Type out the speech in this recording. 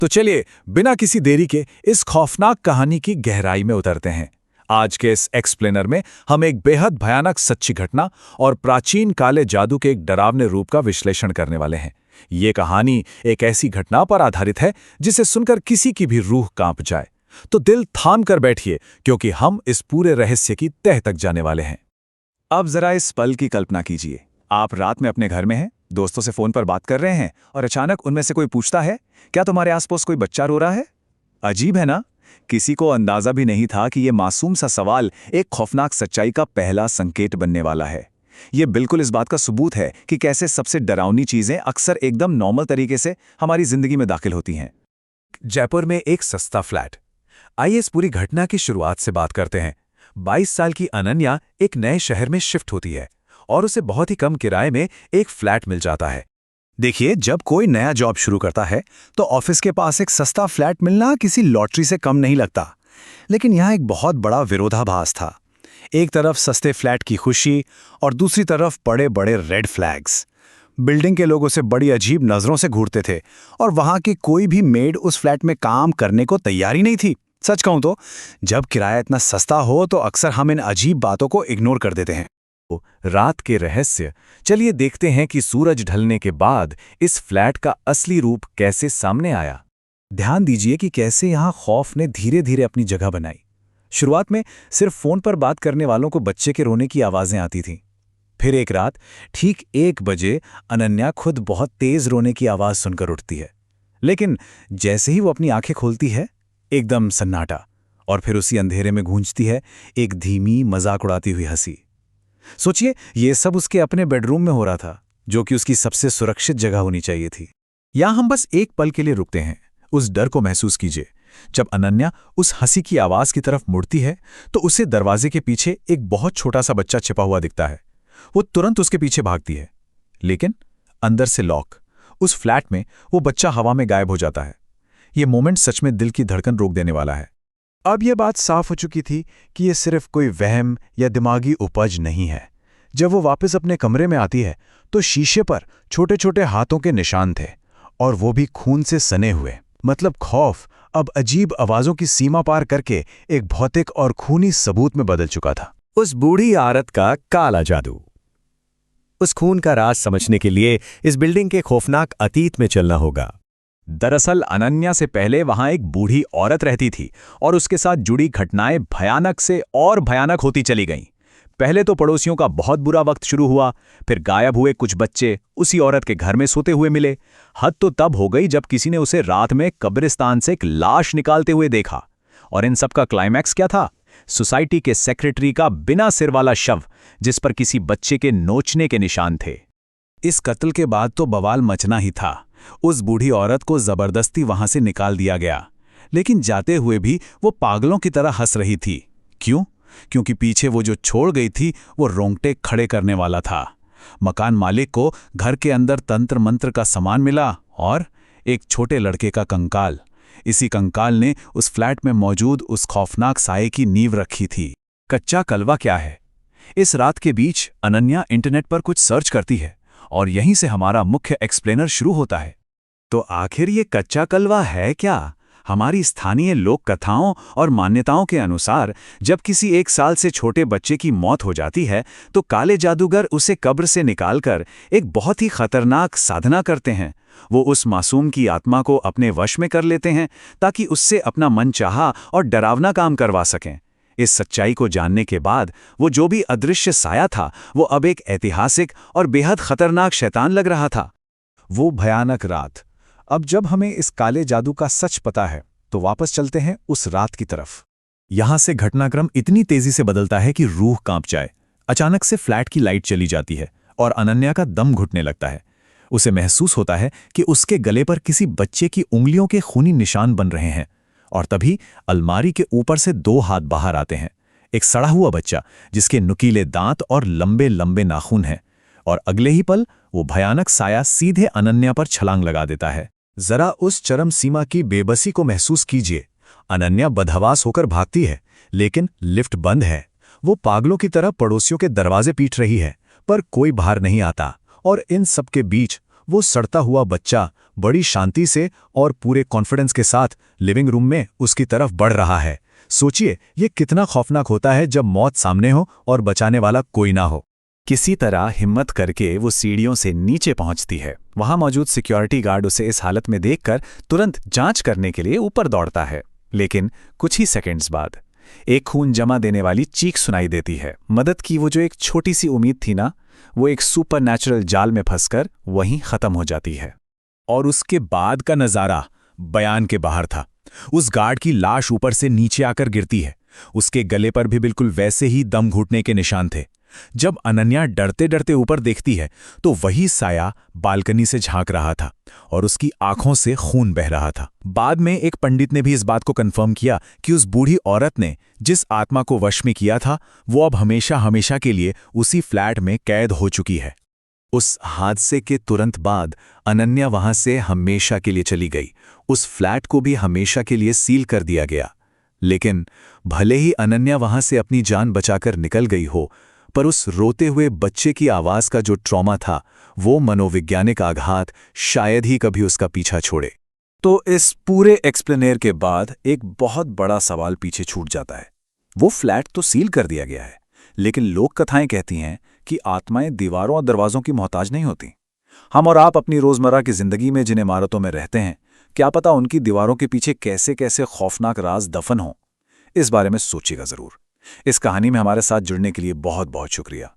तो चलिए बिना किसी देरी के इस खौफनाक कहानी की गहराई में उतरते हैं। आज के इस एक्सप्लेनर में हम एक बेहद भयानक सच्ची घटना और प्राचीन काले जादू के एक डरावने रूप का विश्लेषण करने वाले हैं। ये कहानी एक ऐसी घटना पर आधारित है जिसे सुनकर किसी की भी रूह कांप जाए। तो दिल थाम कर बैठिए, क्योंकि हम इस पूरे रहस्य की तह तक जाने वाले हैं। अब जरा इस पल की कल्पना कीजिए। आप रात में अपने घर में हैं, दोस्तों से फोन पर बात कर रहे हैं और अचानक उनमें से कोई पूछता है, क्या तुम्हारे आसपास कोई बच्चा रो रहा है? अजीब है ना? किसी को अंदाजा भी नहीं था कि यह मासूम सा सवाल एक खौफनाक सच्चाई का पहला संकेत बनने वाला है। यह बिल्कुल इस बात का सबूत है कि कैसे सबसे डरावनी चीजें अक्सर एकदम नॉर्मल तरीके से हमारी जिंदगी में दाखिल होती हैं। जयपुर में एक सस्ता फ्लैट। आइए इस पूरी घटना की शुरुआत से बात करते हैं। 22 साल की अनन्या एक नए शहर में शिफ्ट होती है और उसे बहुत ही कम किराए में एक फ्लैट मिल जाता है। देखिए, जब कोई नया जॉब शुरू करता है तो ऑफिस के पास एक सस्ता फ्लैट मिलना किसी लॉटरी से कम नहीं लगता। लेकिन यहाँ एक बहुत बड़ा विरोधाभास था। एक तरफ सस्ते फ्लैट की खुशी और दूसरी तरफ बड़े बड़े रेड फ्लैग्स। बिल्डिंग के लोग उसे बड़ी अजीब नजरों से घूरते थे और वहां की कोई भी मेड उस फ्लैट में काम करने को तैयार ही नहीं थी। सच कहूं तो जब किराया इतना सस्ता हो तो अक्सर हम इन अजीब बातों को इग्नोर कर देते हैं। रात के रहस्य। चलिए देखते हैं कि सूरज ढलने के बाद इस फ्लैट का असली रूप कैसे सामने आया। ध्यान दीजिए कि कैसे यहां खौफ ने धीरे धीरे अपनी जगह बनाई। शुरुआत में सिर्फ फोन पर बात करने वालों को बच्चे के रोने की आवाजें आती थीं। फिर एक रात ठीक 1 बजे अनन्या खुद बहुत तेज रोने की आवाज सुनकर उठती है। लेकिन जैसे ही वो अपनी आंखें खोलती है, एकदम सन्नाटा, और फिर उसी अंधेरे में गूंजती है एक धीमी मजाक उड़ाती हुई हंसी। सोचिए, ये सब उसके अपने बेडरूम में हो रहा था, जो कि उसकी सबसे सुरक्षित जगह होनी चाहिए थी। यहां हम बस एक पल के लिए रुकते हैं। उस डर को महसूस कीजिए। जब अनन्या उस हंसी की आवाज की तरफ मुड़ती है तो उसे दरवाजे के पीछे एक बहुत छोटा सा बच्चा छिपा हुआ दिखता है। वो तुरंत उसके पीछे भागती है, लेकिन अंदर से लॉक। उस फ्लैट में वो बच्चा हवा में गायब हो जाता है। ये मोमेंट सच में दिल की धड़कन रोक देने वाला है। अब यह बात साफ हो चुकी थी कि यह सिर्फ कोई वहम या दिमागी उपज नहीं है। जब वो वापस अपने कमरे में आती है तो शीशे पर छोटे छोटे हाथों के निशान थे, और वो भी खून से सने हुए। मतलब खौफ अब अजीब आवाजों की सीमा पार करके एक भौतिक और खूनी सबूत में बदल चुका था। उस बूढ़ी औरत का काला जादू। उस खून का राज समझने के लिए इस बिल्डिंग के खौफनाक अतीत में चलना होगा। दरअसल अनन्या से पहले वहां एक बूढ़ी औरत रहती थी और उसके साथ जुड़ी घटनाएं भयानक से और भयानक होती चली गईं। पहले तो पड़ोसियों का बहुत बुरा वक्त शुरू हुआ, फिर गायब हुए कुछ बच्चे उसी औरत के घर में सोते हुए मिले। हद तो तब हो गई जब किसी ने उसे रात में कब्रिस्तान से एक लाश निकालते हुए देखा। और इन सब का क्लाइमैक्स क्या था? सोसाइटी के सेक्रेटरी का बिना सिर वाला शव, जिस पर किसी बच्चे के नोचने के निशान थे। इस कत्ल के बाद तो बवाल मचना ही था। उस बूढ़ी औरत को जबरदस्ती वहां से निकाल दिया गया, लेकिन जाते हुए भी वो पागलों की तरह हंस रही थी। क्यों? क्योंकि पीछे वो जो छोड़ गई थी वो रोंगटे खड़े करने वाला था। मकान मालिक को घर के अंदर तंत्र मंत्र का सामान मिला और एक छोटे लड़के का कंकाल। इसी कंकाल ने उस फ्लैट में मौजूद उस खौफनाक साये की नींव रखी थी। कच्चा कलवा क्या है? इस रात के बीच अनन्या इंटरनेट पर कुछ सर्च करती है और यहीं से हमारा मुख्य एक्सप्लेनर शुरू होता है। तो आखिर ये कच्चा कलवा है क्या? हमारी स्थानीय लोक कथाओं और मान्यताओं के अनुसार जब किसी 1 साल से छोटे बच्चे की मौत हो जाती है तो काले जादूगर उसे कब्र से निकालकर एक बहुत ही खतरनाक साधना करते हैं। वो उस मासूम की आत्मा को अपने वश में कर लेते हैं ताकि उससे अपना मनचाहा और डरावना काम करवा सकें। इस सच्चाई को जानने के बाद वो जो भी अदृश्य साया था वो अब एक ऐतिहासिक और बेहद खतरनाक शैतान लग रहा था। वो भयानक रात। अब जब हमें इस काले जादू का सच पता है तो वापस चलते हैं उस रात की तरफ। यहां से घटनाक्रम इतनी तेजी से बदलता है कि रूह कांप जाए। अचानक से फ्लैट की लाइट चली जाती है और अनन्या का दम घुटने लगता है। उसे महसूस होता है कि उसके गले पर किसी बच्चे की उंगलियों के खूनी निशान बन रहे हैं। और तभी अलमारी के ऊपर से 2 हाथ बाहर आते हैं। एक सड़ा हुआ बच्चा जिसके नुकीले दांत और लंबे लंबे नाखून हैं, और अगले ही पल वो भयानक साया सीधे अनन्या पर छलांग लगा देता है। जरा उस चरम सीमा की बेबसी को महसूस कीजिए। अनन्या बदहवास होकर भागती है, लेकिन लिफ्ट बंद है। वो पागलों की तरह पड़ोसियों के दरवाजे पीट रही है, पर कोई बाहर नहीं आता। और इन सब के बीच वो सड़ता हुआ बच्चा बड़ी शांति से और पूरे कॉन्फिडेंस के साथ लिविंग रूम में उसकी तरफ बढ़ रहा है। सोचिए, ये कितना खौफनाक होता है जब मौत सामने हो और बचाने वाला कोई ना हो। किसी तरह हिम्मत करके वो सीढ़ियों से नीचे पहुंचती है। वहां मौजूद सिक्योरिटी गार्ड उसे इस हालत में देखकर तुरंत जांच करने के लिए ऊपर दौड़ता है। लेकिन कुछ ही सेकंड्स बाद एक खून जमा देने वाली चीख सुनाई देती है। मदद की वो जो एक छोटी सी उम्मीद थी ना, वो एक सुपरनैचुरल जाल में फंसकर वहीं खत्म हो जाती है। और उसके बाद का नजारा बयान के बाहर था। उस गार्ड की लाश ऊपर से नीचे आकर गिरती है। उसके गले पर भी बिल्कुल वैसे ही दम घुटने के निशान थे। जब अनन्या डरते डरते ऊपर देखती है तो वही साया बालकनी से झांक रहा था और उसकी आंखों से खून बह रहा था। बाद में एक पंडित ने भी इस बात को कंफर्म किया कि उस बूढ़ी औरत ने जिस आत्मा को वश में किया था वो अब हमेशा हमेशा के लिए उसी फ्लैट में कैद हो चुकी है। उस हादसे के तुरंत बाद अनन्या वहां से हमेशा के लिए चली गई। उस फ्लैट को भी हमेशा के लिए सील कर दिया गया। लेकिन भले ही अनन्या वहां से अपनी जान बचाकर निकल गई हो, पर उस रोते हुए बच्चे की आवाज का जो ट्रॉमा था, वो मनोवैज्ञानिक आघात शायद ही कभी उसका पीछा छोड़े। तो इस पूरे एक्सप्लेनेर के बाद एक बहुत बड़ा सवाल पीछे छूट जाता है। वो फ्लैट तो सील कर दिया गया है, लेकिन लोक कथाएं कहती हैं कि आत्माएं दीवारों और दरवाजों की मोहताज नहीं होती। हम और आप अपनी रोजमर्रा की जिंदगी में जिन इमारतों में रहते हैं, क्या पता उनकी दीवारों के पीछे कैसे कैसे खौफनाक राज दफन हों। इस बारे में सोचिएगा जरूर। इस कहानी में हमारे साथ जुड़ने के लिए बहुत बहुत शुक्रिया।